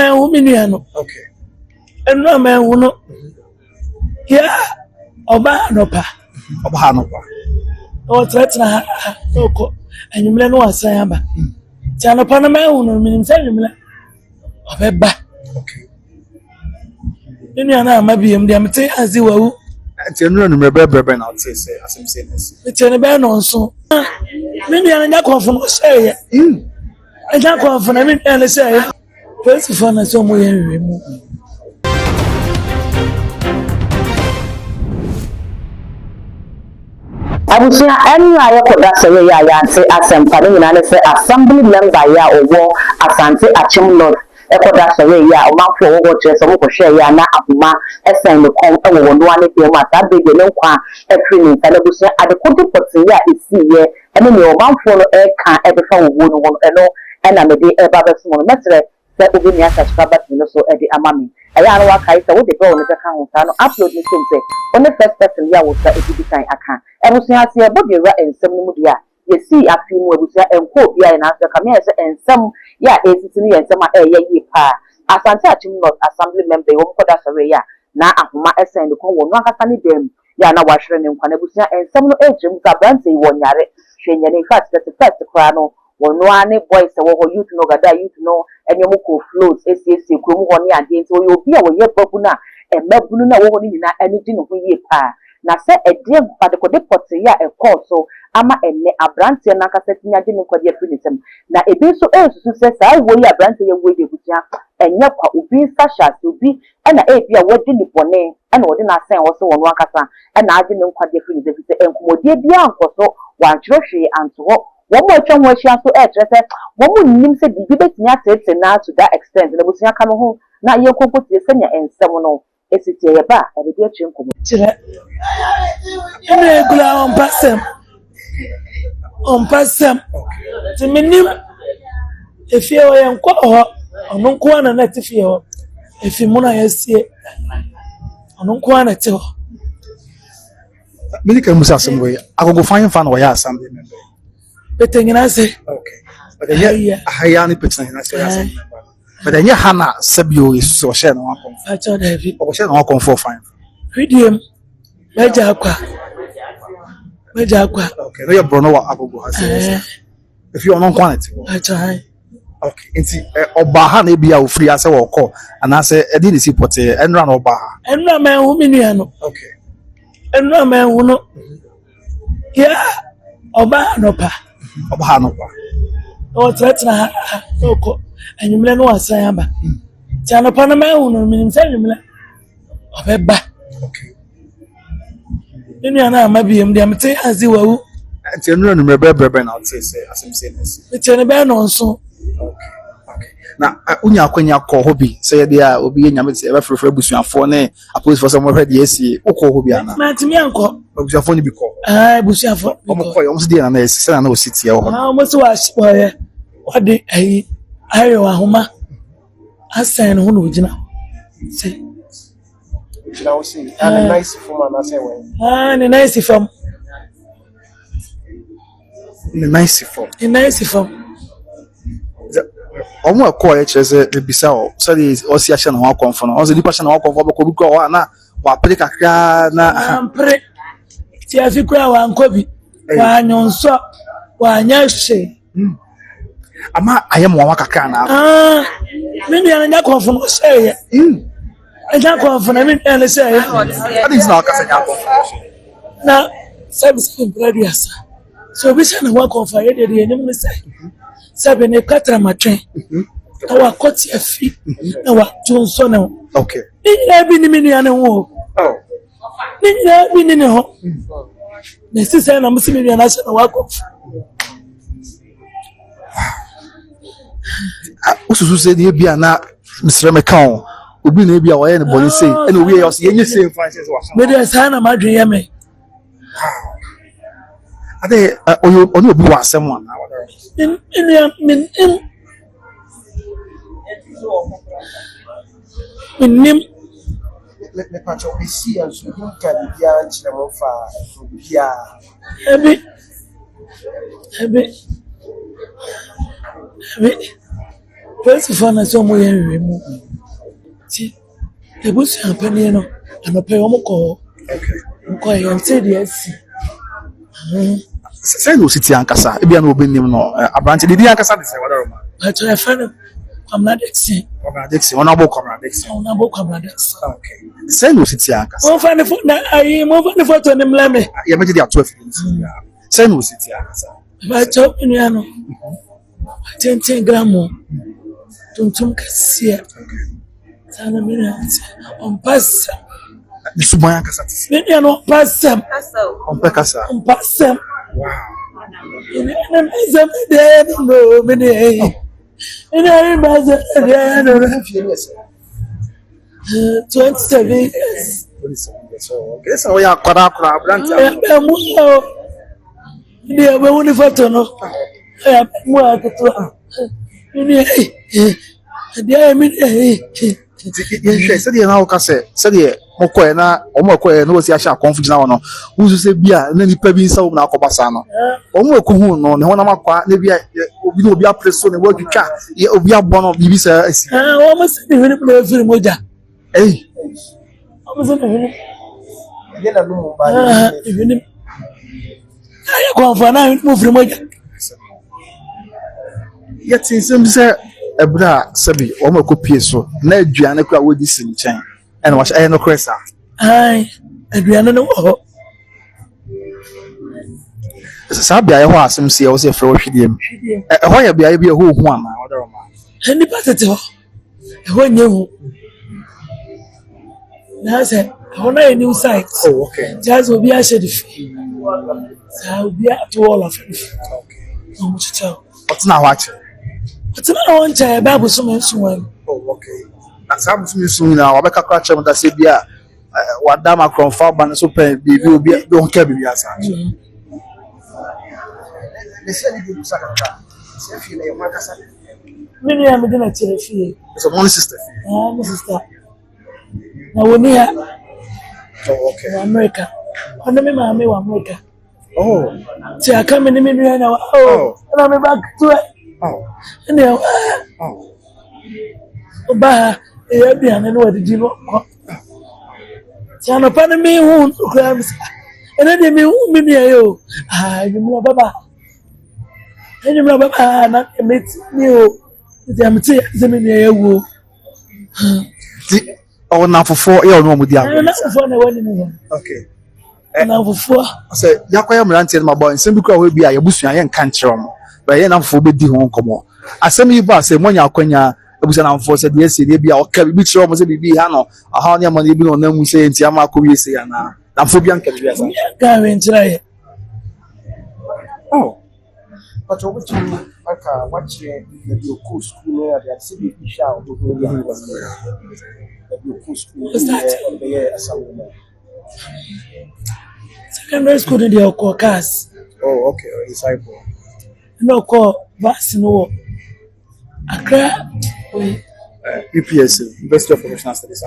man who miniano. Okay. And no man who no. Yeah, Oba nopa. Oba nopa. Oh, threaten Oko, and you may know what Sayamba. Tana Panama, who means Obeba. Okay. Indiana, maybe I'm the as you were. It's a run, remember, and I'll say, as I'm saying this. It's a ban also. Maybe I'm not confident, say, I can't confident, and say, first of all, somewhere remove. Abusia enu aye koda sewe ya yanse asempa ni na se assembly member ya owo asante achim north ekoda sewe ya o manfo owo che so ko hwe ya na ahuma esen ne kon ewo wono ane de ma ta be de ne kwa efri ni ta abusia adekoto potin ya esi ye ene ne o manfo no e kan e be fa wo no wono eno ena me de e ba be so no metre se obi ni asa subscribe no so e de amami aya no wakai se wo de go no be kan ho ta no upload ni sompe on the first person ya wo sa e bi kan aka ebusia se body ra ensem no mu dia ye si afi mu ebusia enko bia na asa ka me se ensem ya esisi ni ensem a ye yi pa asante achim not assembly member wo koda sore ya na ahoma esen de kon wo no akasa ni dem ya na wahwere ne nkwa na ebusia ensem no ejim ka brante wo nyare hwenye ne fact that first kra no wo no ane boys wo youth no gada youth no enyo ko float esi krom ho ne ade nti wo ye obi a wo ye babu na emabunu na wo ho ni nyina eni di no ho yi pa na se edie pade ko de pote ya so ama enne abrante na kaseti nya de nkwa de finisem na ebi so esusu se sa wo ya abrante ye wo de butia enye kwa obi sasha obi na ebi a wodi ni bone na wodi na sen wo so wono akasa na ade ne nkwa de finisem se enkomodie bia ankoso wanchrohwe anto ho wo mo atwa ho ahia so etrese wo mo nim se bibi betinya tete na to that extent na busia ka no ho na ye kokoti se nya ensem no esitie ye ba e be atwe nkomo Chile. Ene gula on passem. Ti minim efie o yen ko ho onu nko ana na ti fie ho efi mu na yesie onu nko ana ti ho Many can musa some way. I will go find fan or ya assembly member. betengina se Okay. But then yeah, a hayani person I say assembly member. But then yeah, Hannah Sabio is so share no one acho David or share no one for fine. video meja akwa Okay, no your brono wa agogo has. If you are non quantity. acho hai Okay, nti obaha na bia ofri ase wo call and I say e dey see pote enra na obaha. enra man hu minua no Okay. enra man hu no ya oba nopa Obaha no pa. o threaten Oko and you may know what Sayamba. Tana Panama who means Obeba. Okay. Indiana, maybe I'm the as you were. It's a run remember and I'll say as I'm saying this. It's a ban also. Okay. Now, unya kwenya ko hobby say dia obi nyame ever frefre busuafo na apose for some ready esi ukọ hobby ana. Matimi anko. Busuafo ni bi ko. Busuafo. Omo ko yo mso dia na esi na o city e ho. Omo so wa wade ayo ahoma asan ho no gina. Say. Now see, and a nice form and I say well. Ni nice form. Ni nice form. Omo akọ ya cheze ebisa o so dey o si ahye na ho akonfo no o so di passion na ho akonfo be ko bi ko na wa pere kakra na ampre ti afikura wa nkobi wa nyonso wa nyahye ama ayem wa kakra na me nua nya konfo no sey nya konfo na me nua sey adi is na kasa nya konfo na service graduate so bi se na wa konfo ye de enim ne sey sabe ne katra matwen na wa koti afi na wa tonso na okay ni bi ni me nua ne ho ni bi ni ho na sisi na musimi nua na se na wa konfo ususu se dey bia na Mr. Mekao obi na bia wo ye ne boni sei e na obi ye so ye nye sei Francis wa so me dey say na madwen ye me ade oni obi wa asem wa na nim Me patch up see and so you can be a chile for bia. First of all, I saw my remove. See, the bush and penny, no, and a pay call. Okay, and said yes. Say no city ankasa. Ebi an obi nim no. Abranche didi ankasa de say wada ma. But I found Comrade Dixie. Honorable Comrade Dixie. Okay. Say no city ankasa. Mo fa ne fo na ayi mo fa ne photo ne mlame. Ya me dey 12 minutes. Say no city ankasa. Ba chop ni ano. 10 gram. Tuntum kasia. Sana mi na on pass. The suban ankasa. Ni ano pass. On pekasa. On pass. Wow. Ni ana de no me ni. Ni ana de no. 27 years. Okay, so we are kwada Abranche. Mu yo. Ni e be woni photo no. Mu aketo. Ni dia mi Ye say dey na o ka say dey mokọ na omo ekọ na o si ahia confidence na wono wuzu se bia na nipa bi nsa wo na akọbasa no omo ekohu no ne hona makwa na bia obi no obi apreso ne wadwitwa ye obi abọ no bibi sa asi o mo se ni hini pro firi moja o mo se ni hini ye na no mo ba hini ayi ko fa na hini mo firi moja ye tin sem se ebra sabi omo ekopie so na aduane kra wodi si nchen and was no cresa. Ai, aduane no ho. Sabia ho asem se o se fro hwediem. Ho ya bia bia ho hu ama odoro ma. Ni patete ho. Ho nye hu. Na se ho na new site. Oh, okay. Just obi a share the fee. Sa obi a to all of it. Okay. No much tell. What's na watch? What's na one chair Bible so one. Oh, okay. Some soon now, I become catch them that say, yeah, what damn I confirm, but so pay be obi don't care be as such. They say you do sakaka. Say feel like makasa. Many am gonna tell fee. It's a one sister. My sister. Na woni ha. Oh, okay. America. Ono me ma me wa America. Oh. Ti aka me ni me nua na oh. Na me back to it. Oh. Ne Oh. Oba e bia na no adidi no ko. Ti anopa na me hu kura mi. Ene de me hu mi ne yo. Ah, ni mo baba. Ene mo baba na me ti ni o. Ti am ti ze me ne yewo. Ti o na fofo e o no mo di agbo. Na fofo na wani ni. Okay. Na fofo. Say yakoya mrantie ma boy nsem bi kra we bia ye busua ye nka nkyerɛ mo. Ba ye na fofo be di ho nkomo. Asem yi ba say monya akwanya ebusa na mfo se de esi de bia o ka bi kyerɛ mo se bibi ha no aha ne ma ne bi no na mu se ntia ma akɔ wi ese ya na mfo bia nka bia sa. Ka we nkyerɛ ye. Oh. But over to aka watch the cool school there they say be sha o go ya the cool school there assembly. Secondary school in the caucus. Oh, okay. Disciple. No call bus no. Accra. UPS, University of Professional Studies.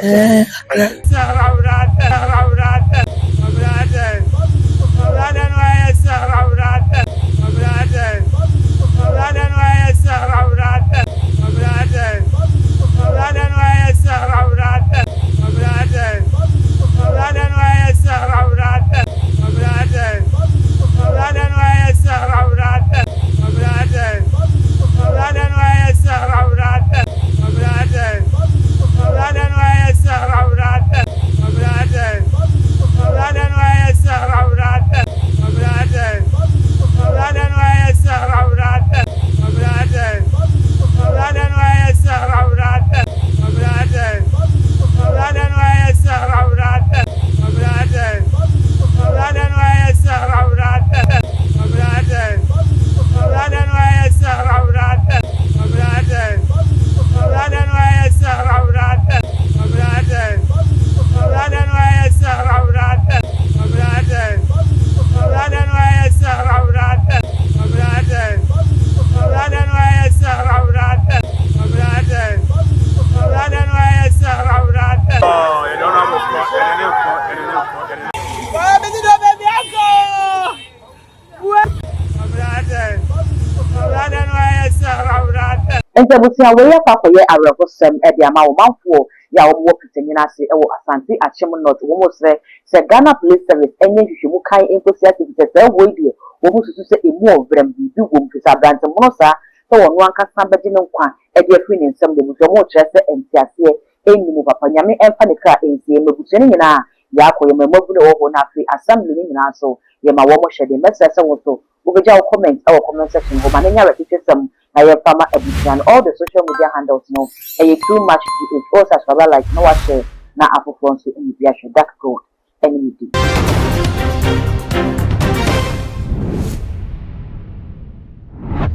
And the Busia way up for ye a rebel sem at the amount of for ya work in Yanasi or Asante at Chemonot, almost say Ghana Police Service, and then you can enthusiastic the way dear, almost to say a more of them do whom to Sabrant and Monosa, so on one can stand but in one, a dear friend in some with more chest and Tiasia, any move up on Yami and Panica in the Mubutina, Yako, your mobile over Nafi, assembly in also, Yama Womo shed the message also. Ubeja comment our comment section ho manenya repeat some na your farmer edition all the social media handles no too much to it all such like no what share na afofo nso in the dark code any